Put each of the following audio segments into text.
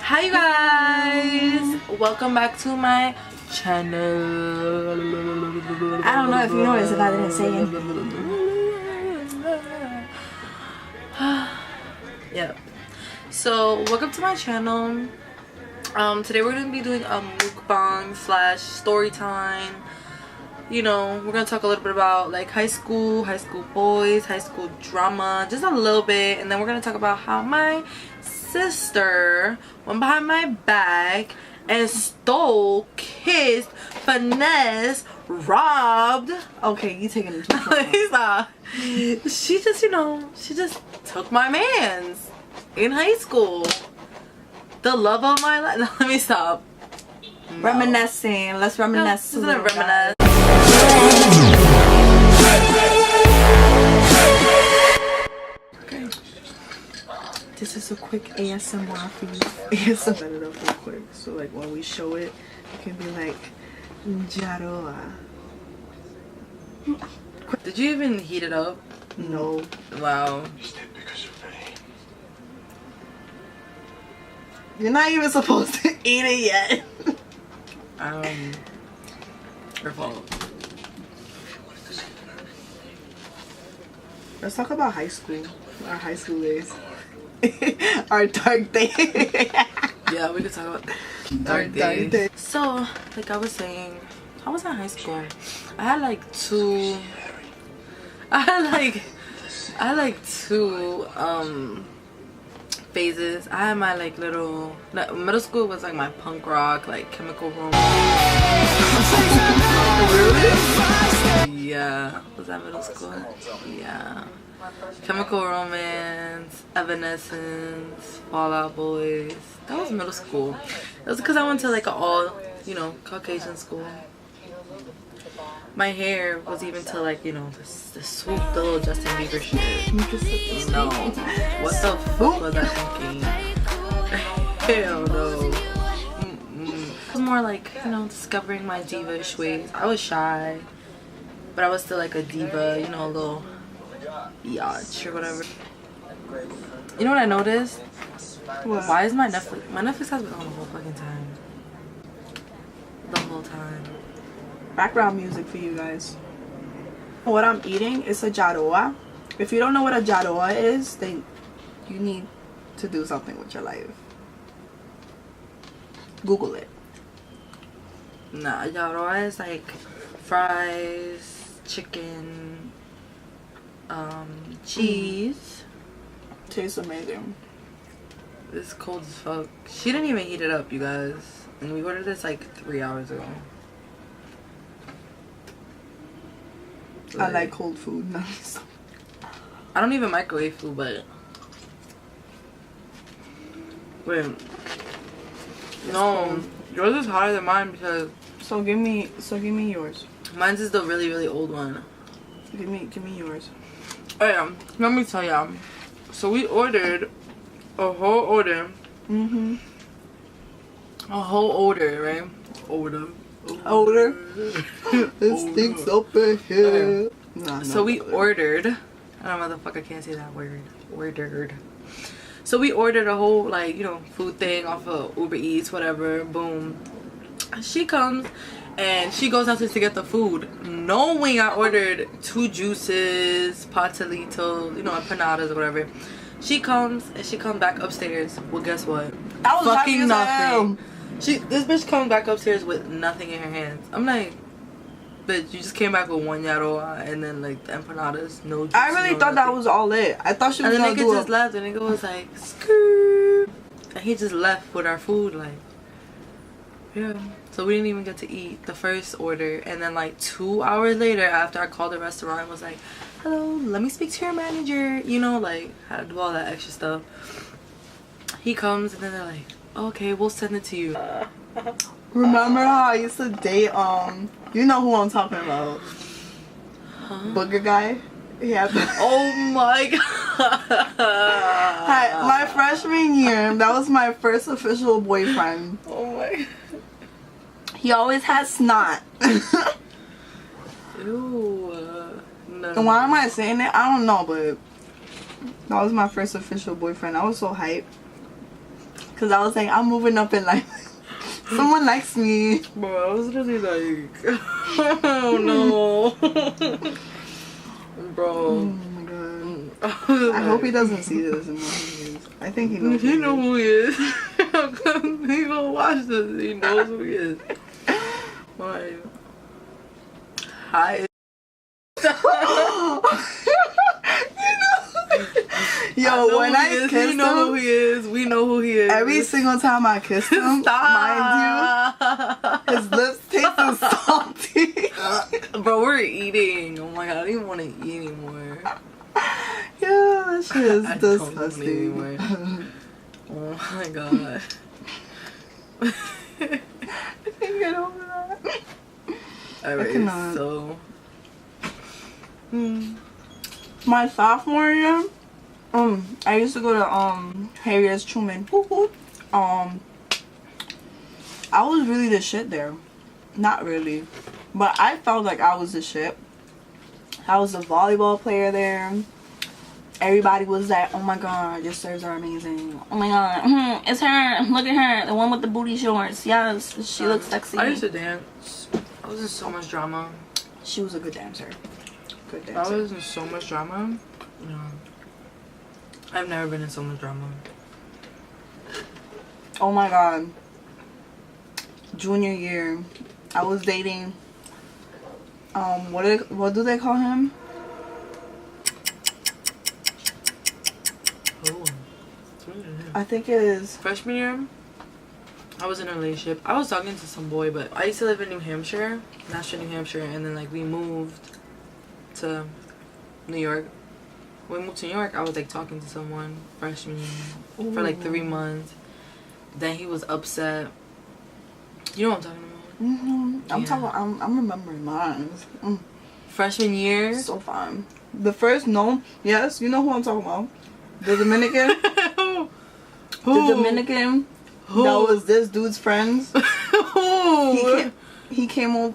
Hi you guys, welcome back to my channel. I don't know if you noticed if I didn't say anything. Yep. So welcome to my channel. Today we're gonna be doing a mukbang slash story time. You know, we're gonna talk a little bit about like high school boys, high school drama, just a little bit, and then we're gonna talk about how my sister went behind my back and stole, kissed, finessed, robbed. Okay, you taking it too far. She just, you know, she just took my mans in high school. The love of my life. No, let me stop. No. Reminiscing. Let's reminisce. No, reminisce. Okay. This is a quick ASMR for you. ASMR. Set it up real quick. So like when we show it, it can be like Jaroa. Did you even heat it up? No. Wow. You're not even supposed to eat it yet. Your fault. Let's talk about high school. Our high school days. Our dark days. Yeah, we could talk about dark days. So, like I was saying, I was in high school. I had like two phases. I had my like little middle school was like my punk rock, like chemical romance. Yeah, was that middle school? Yeah. Chemical Romance, Evanescence, Fall Out Boys. That was middle school. It was because I went to like an all, you know, Caucasian school. My hair was even to like, you know, the swoop, the little Justin Bieber shit. No. What the fuck was I thinking? Hell no. It was more like, you know, discovering my diva-ish ways. I was shy, but I was still like a diva, you know, a little biatch or whatever. You know what I noticed? What? Why is my Netflix has been on the whole fucking time. The whole time. Background music for you guys. What I'm eating is a jaroa. If you don't know what a jaroa is, then you need to do something with your life. Google it. Nah, jaroa is like fries, chicken, cheese. Tastes amazing. It's cold as fuck. She didn't even heat it up, you guys. And we ordered this like 3 hours ago. I like cold food. No. I don't even microwave food, but wait. No, yours is hotter than mine because So give me yours. mine's is the really, really old one. Give me yours. Oh yeah, let me tell y'all. So we ordered a whole order. Mm-hmm. A whole order, right? Order. It stinks up in here. Nah, So we ordered. I don't know, motherfucker, can't say that word. Ordered. So we ordered a whole, like, you know, food thing off of Uber Eats, whatever. Boom. She comes and she goes downstairs to get the food, knowing I ordered 2 juices, pastelito, you know, empanadas or whatever. She comes and she comes back upstairs. Well, guess what? I was fucking nothing. This bitch comes back upstairs with nothing in her hands. I'm like, bitch, you just came back with 1 yaroa and then like the empanadas, no juice. I really thought that was all it. I thought she was gonna do it. And the nigga just left. The nigga was like, skirt. And he just left with our food, like, yeah. So we didn't even get to eat the first order. And then like 2 hours later, after I called the restaurant, I was like, hello, let me speak to your manager. You know, like, how to do all that extra stuff. He comes and then they're like, okay, we'll send it to you. Remember how I used to date, you know who I'm talking about? Huh? Booger guy? Yeah. Oh my god. Hi, my freshman year, that was my first official boyfriend. Oh my god. He always had snot. Ew. No. And why am I saying that? I don't know, but that was my first official boyfriend. I was so hyped. Because I was like, I'm moving up in life. Someone likes me. Bro, I was really like, oh no. Bro. Oh my god. I hope he doesn't see this in my I think he knows. He knows who he is. He gonna watch this. He knows who he is. Why? Hi. Yo, when I kissed you know him, who he is. We know who he is. every single time I kissed him, mind you, his lips tasted salty. Bro, we're eating. Oh my god, I don't even want to eat anymore. Yeah, that shit is I disgusting. Don't oh my god. I can't get over that. Alright, I cannot. so My sophomore year, I used to go to Harriet's Truman. I was really the shit there. Not really, but I felt like I was the shit. I was a volleyball player there. Everybody was like, oh my god, your serves are amazing. Oh my god, it's her. Look at her, the one with the booty shorts. Yes, she looks sexy. I used to dance. I was in so much drama. She was a good dancer. Good I dancer. was in so much drama. No. I've never been in so much drama. Oh my god. Junior year, I was dating. What do they call him? Oh. I think it is Freshman year, I was in a relationship. I was talking to some boy, but I used to live in New Hampshire, Nashville, New Hampshire, and then like we moved to New York. When we moved to New York, I was like talking to someone freshman year for like 3 months. Then he was upset. You know what I'm talking about? I'm remembering mine. Freshman year. So fun. The first, yes, you know who I'm talking about. The Dominican. Who? The Dominican. Who? That was this dude's friends. Who? He came over.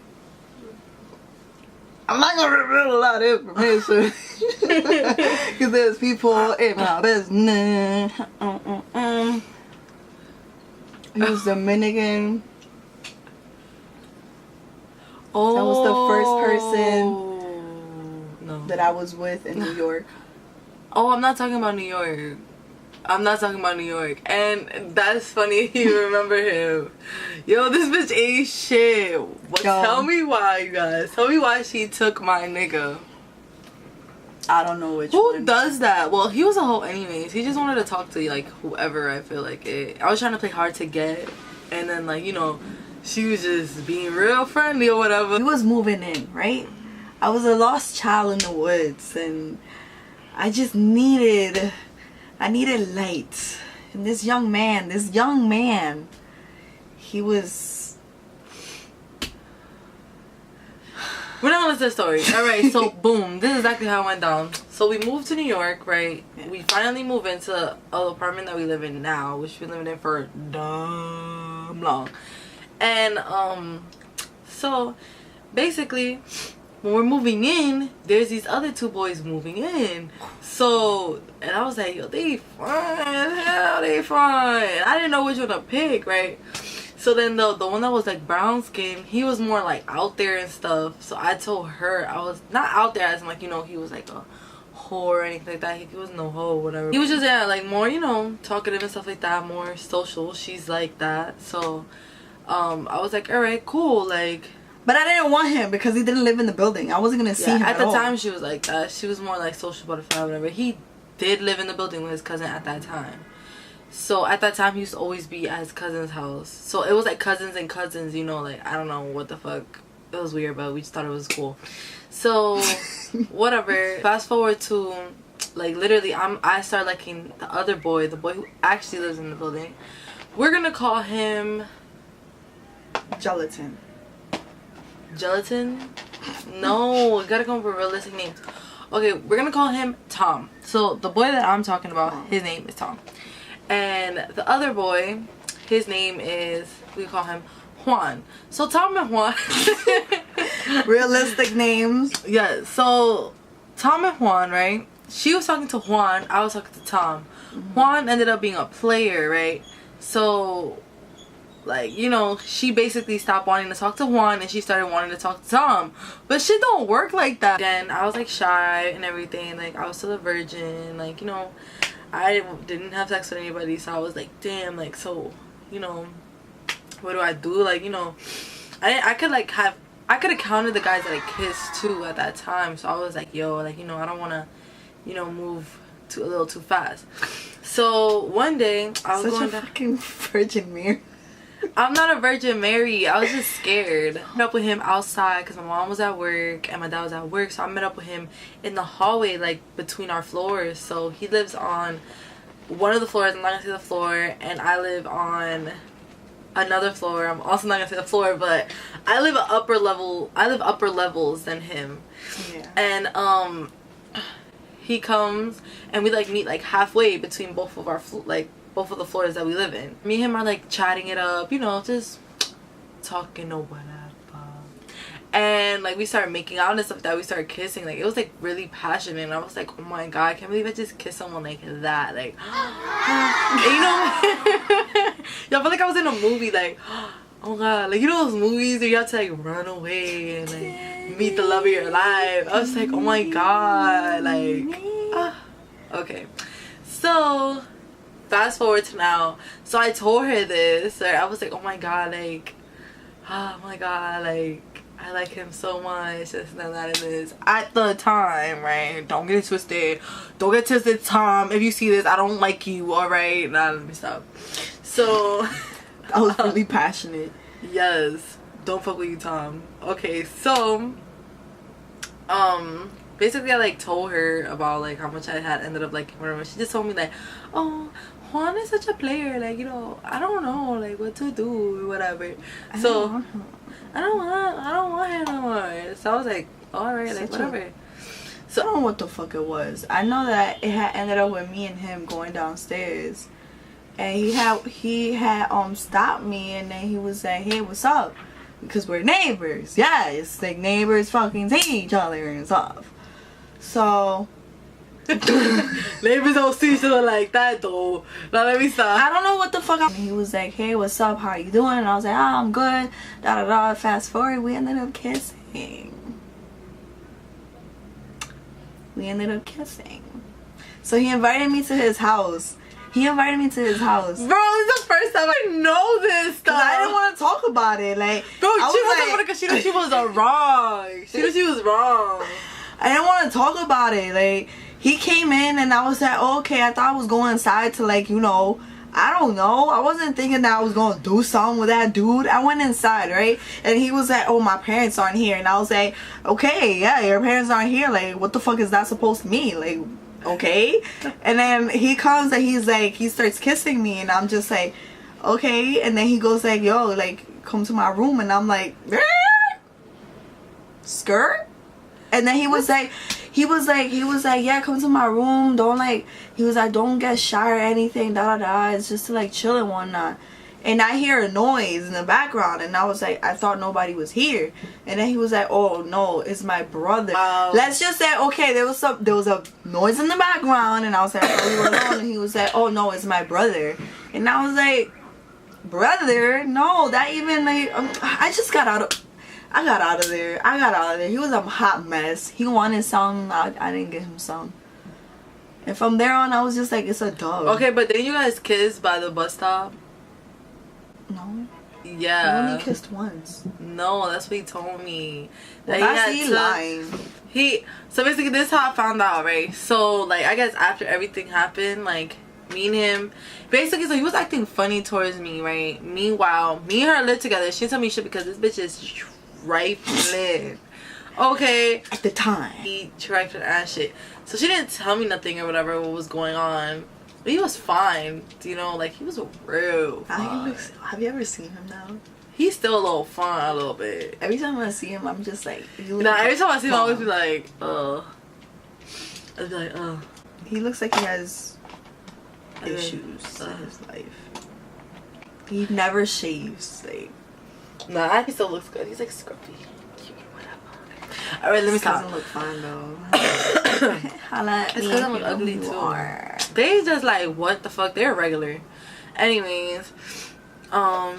I'm not gonna reveal a lot of information because there's people in my business. He was Dominican. Oh. That was the first person no. that I was with in New York. Oh, I'm not talking about New York. I'm not talking about New York. And that's funny you remember him. Yo, this bitch ain't shit. But tell me why, you guys. Tell me why she took my nigga. I don't know which Who one. does that? Well, he was a hoe anyways. He just wanted to talk to like whoever, I feel like it. I was trying to play hard to get. And then like, you know, she was just being real friendly or whatever. He was moving in, right? I was a lost child in the woods and I just needed light. And this young man, he was... We're not gonna listen to the story. Alright, so boom, this is exactly how it went down. So we moved to New York, right? Yeah. We finally moved into an apartment that we live in now, which we've been living in for dumb long. And so basically when we're moving in, there's these other two boys moving in. So, and I was like, yo, they fine, hell, they fine. I didn't know which one to pick, right? So then the one that was like brown skin, he was more like out there and stuff. So I told her, I was not out there as in like, you know, he was like a hoe or anything like that. He was no hoe or whatever. He was just, yeah, like more, you know, talkative and stuff like that, more social. She's like that. So I was like, all right, cool, like. But I didn't want him because he didn't live in the building. I wasn't gonna see him at the all. time. She was like that. She was more like social butterfly, whatever. He did live in the building with his cousin at that time. So at that time, he used to always be at his cousin's house. So it was like cousins and cousins, you know, like I don't know what the fuck. It was weird, but we just thought it was cool. So whatever. Fast forward to like literally, I started liking the other boy, the boy who actually lives in the building. We're gonna call him Gelatin. Gelatin? No, we gotta come up with realistic names. Okay, we're gonna call him Tom. So the boy that I'm talking about, his name is Tom. And the other boy, his name is, we call him Juan. So Tom and Juan. Realistic names. Yeah, so Tom and Juan, right? She was talking to Juan, I was talking to Tom. Juan ended up being a player, right? So, like, you know, she basically stopped wanting to talk to Juan and she started wanting to talk to Tom. But shit don't work like that. Again, I was like shy and everything. Like, I was still a virgin. Like, you know, I didn't have sex with anybody. So I was like, damn, like, so, you know, what do I do? Like, you know, I could have counted the guys that I kissed too at that time. So I was like, yo, like, you know, I don't want to, you know, move a little too fast. So one day I was going down. Fucking Virgin Mary. I'm not a Virgin Mary. I was just scared. I met up with him outside because my mom was at work and my dad was at work. So I met up with him in the hallway, like between our floors. So he lives on one of the floors. I'm not gonna say the floor, and I live on another floor. I'm also not gonna say the floor, but I live upper levels than him. Yeah. And he comes and we like meet like halfway between both of our both of the floors that we live in. Me and him are like chatting it up, you know, just talking or whatever. And like we started making out and stuff, that we started kissing. Like it was like really passionate, and I was like, oh my god, I can't believe I just kissed someone like that. Like and you know, y'all feel like I was in a movie. Like, oh god, like you know those movies where you have to like run away and like meet the love of your life. I was like, oh my god, like okay. So fast forward to now. So I told her this, or I was like, oh my god, like, oh my god, like I like him so much, this and that and this. At the time, right? Don't get it twisted. Don't get twisted, Tom. If you see this, I don't like you, alright? Nah, let me stop. So I was really passionate. Yes. Don't fuck with you, Tom. Okay, so basically I like told her about like how much I had ended up like whatever. She just told me like, oh, Juan is such a player, like, you know, I don't know like what to do or whatever. So I don't want him no more. So I was like, alright, like whatever. So I don't know what the fuck it was. I know that it had ended up with me and him going downstairs, and he had stopped me, and then he was like, hey, what's up? Because we're neighbors. Yeah, it's like neighbors fucking see each other and stuff. So neighbors don't see each other like that though. Now let me stop. I don't know what the fuck. He was like, hey, what's up? How you doing? And I was like, oh, I'm good. Da da da. Fast forward, we ended up kissing. So he invited me to his house. Bro, this is the first time I know this stuff. I didn't want to talk about it. Like, bro, she was talking about it because she knew she was wrong. She knew she was wrong. I didn't want to talk about it. Like, he came in and I was like, oh, okay, I thought I was going inside to, like, you know, I don't know. I wasn't thinking that I was going to do something with that dude. I went inside, right? And he was like, oh, my parents aren't here. And I was like, okay, yeah, your parents aren't here. Like, what the fuck is that supposed to mean? Like, okay. And then he comes and he's like, he starts kissing me. And I'm just like, okay. And then he goes like, yo, like, come to my room. And I'm like, skirt? And then he was like, yeah, come to my room. Don't like, he was like, don't get shy or anything. Da da da. It's just to like chill and whatnot. And I hear a noise in the background, and I was like, I thought nobody was here. And then he was like, oh no, it's my brother. Let's just say, okay, there was a noise in the background, and I was like, oh, you were alone. And he was like, oh no, it's my brother. And I was like, brother? No, that even like, I got out of there. He was a hot mess. He wanted some. I didn't get him some. And from there on, I was just like, it's a dog. Okay, but then you guys kissed by the bus stop? No. Yeah. We only kissed once. No, that's what he told me. Well, that's he lying. So basically, this is how I found out, right? So, like, I guess after everything happened, like, me and him, basically, so he was acting funny towards me, right? Meanwhile, me and her lived together. She didn't tell me shit because this bitch is trifling. Okay. At the time. He trifling ass shit. So she didn't tell me nothing or whatever, what was going on. But he was fine. You know, like, he was real fine. Have you ever seen him now? He's still a little fun, a little bit. Every time I see him, I'm just like... Nah, every time I see him, I always be like, I'd be like, He looks like he has issues in his life. He never shaves, like... Nah, I think he still looks good. He's like scruffy. Cute, whatever. Alright, let me stop. Doesn't look fine though. Holla at me. It's because I'm ugly too. They just like, what the fuck? They're regular. Anyways, not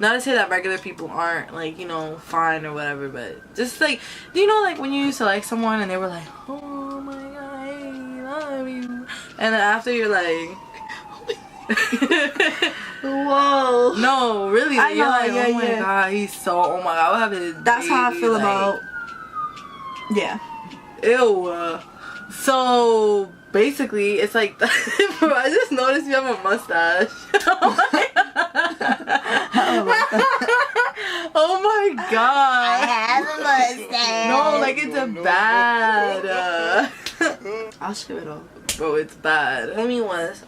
to say that regular people aren't, like, you know, fine or whatever, but just, like, do you know, like, when you used to like someone and they were like, oh my god, I love you, and then after you're like, whoa. No, really, I know, you're like, yeah, oh my god, he's so, oh my god, what happened to That's how I feel like, about, yeah. Ew. So basically, it's like, bro, I just noticed you have a mustache. Oh my god. I have a mustache. No, like it's a bad. I'll shave it off. Bro, it's bad. I mean, was,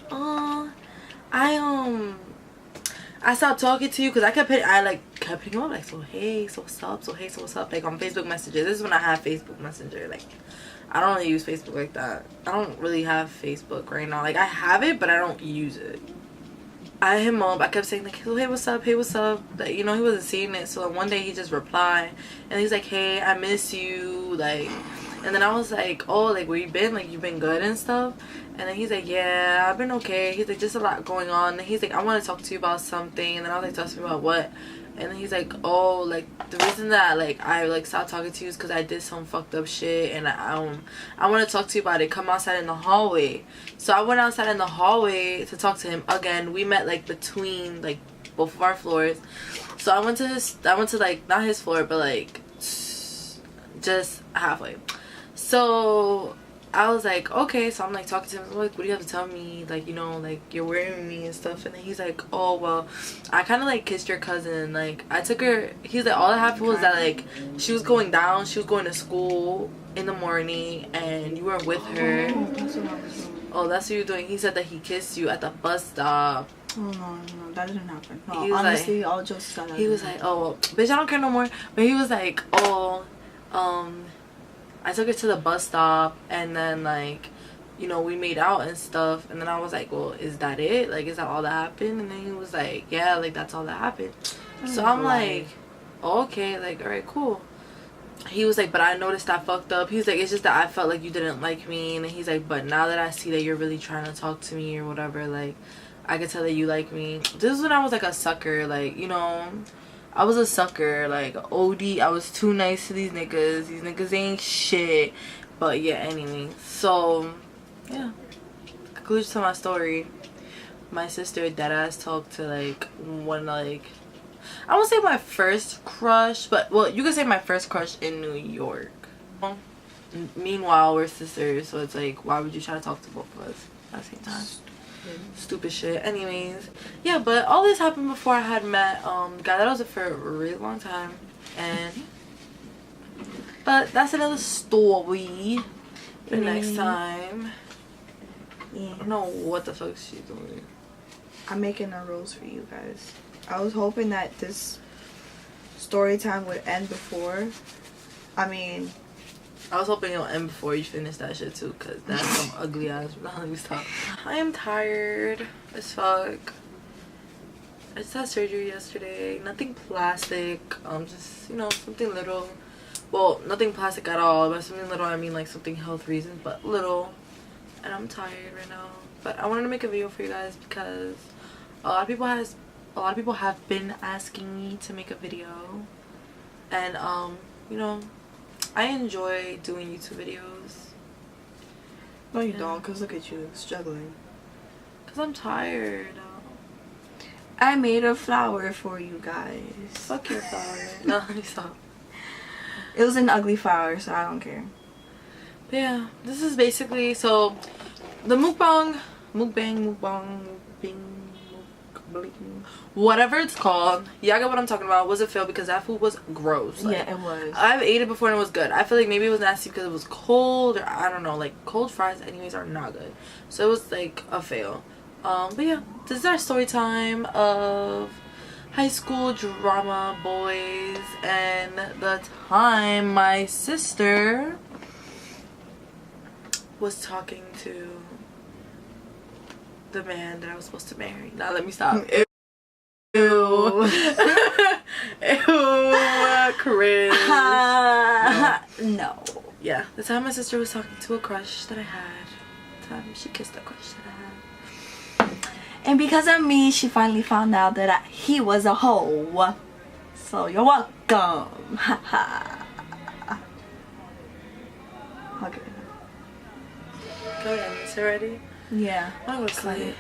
I stopped talking to you because I kept hitting him up like, so hey, so what's up, so hey, so what's up, like on Facebook Messenger. This is when I had Facebook Messenger. Like, I don't really use Facebook like that. I don't really have Facebook right now. Like, I have it, but I don't use it. I hit him up. I kept saying like, hey, what's up, hey, what's up. Like, you know, he wasn't seeing it. So one day he just replied and he's like, hey, I miss you, like. And then I was like, oh, like, where you been? Like, you been good and stuff? And then he's like, yeah, I've been okay. He's like, just a lot going on. And he's like, I want to talk to you about something. And then I was like, talk to me about what? And then he's like, oh, like, the reason that, like, I, like, stopped talking to you is because I did some fucked up shit. And I want to talk to you about it. Come outside in the hallway. So I went outside in the hallway to talk to him again. We met, like, between, like, both of our floors. So I went to, like, not his floor, but, like, just halfway. So I was like, okay. So I'm like talking to him. I'm like, what do you have to tell me? Like, you know, like, you're wearing me and stuff. And then he's like, oh, well, I kind of like kissed your cousin. Like, I took her. He's like, all that happened was that, like, she was going down. She was going to school in the morning and you were with her. Oh, that's what you're doing. He said that he kissed you at the bus stop. Oh, no, that didn't happen. No, he was honestly, like, all jokes aside. He was like, oh, bitch, I don't care no more. But he was like, oh, I took her to the bus stop and then, like, you know, we made out and stuff. And then I was like, well, is that it? Like, is that all that happened? And then he was like, yeah, like, that's all that happened. So I'm like, oh, okay, like, all right, cool. He was like, but I noticed I fucked up. He's like, it's just that I felt like you didn't like me. And he's like, but now that I see that you're really trying to talk to me or whatever, like, I could tell that you like me. This is when I was like a sucker, like, you know, I was a sucker, like, OD. I was too nice to these niggas. These niggas ain't shit. But yeah, anyway. So, yeah. Conclusion to my story. My sister deadass talked to, like, one, like, I won't say my first crush, but, well, you could say my first crush in New York. Meanwhile, we're sisters, so it's like, why would you try to talk to both of us at the same time? Stupid shit. Anyways, yeah, but all this happened before I had met the guy that I was with for a really long time. And but that's another story for next time. Yeah. I don't know what the fuck she's doing. I'm making a rose for you guys. I was hoping that this story time would end before. I mean, I was hoping it'll end before you finish that shit too, cause that's some ugly ass. Let me stop. I am tired as fuck. I just had surgery yesterday. Nothing plastic. Just, you know, something little. Well, nothing plastic at all. By something little, I mean like something health reasons, but little. And I'm tired right now. But I wanted to make a video for you guys because a lot of people have been asking me to make a video, and you know, I enjoy doing YouTube videos. No, you don't, because look at you, struggling. Because I'm tired. I made a flower for you guys. Fuck your flower. No, let me stop. It was an ugly flower, so I don't care. But yeah, this is basically, so, the mukbang, whatever it's called, y'all get what I'm talking about, was a fail because that food was gross. Like, yeah, it was. I've ate it before and it was good. I feel like maybe it was nasty because it was cold, or I don't know, like, cold fries anyways are not good. So it was like a fail. But yeah, this is our story time of high school drama boys and the time my sister was talking to the man that I was supposed to marry. Now let me stop. Ew. Ew. Cringe. No. Yeah, the time my sister was talking to a crush that I had. The time she kissed a crush that I had. And because of me, she finally found out that he was a hoe. So you're welcome. Okay. Go ahead, is it ready? Yeah. I was like.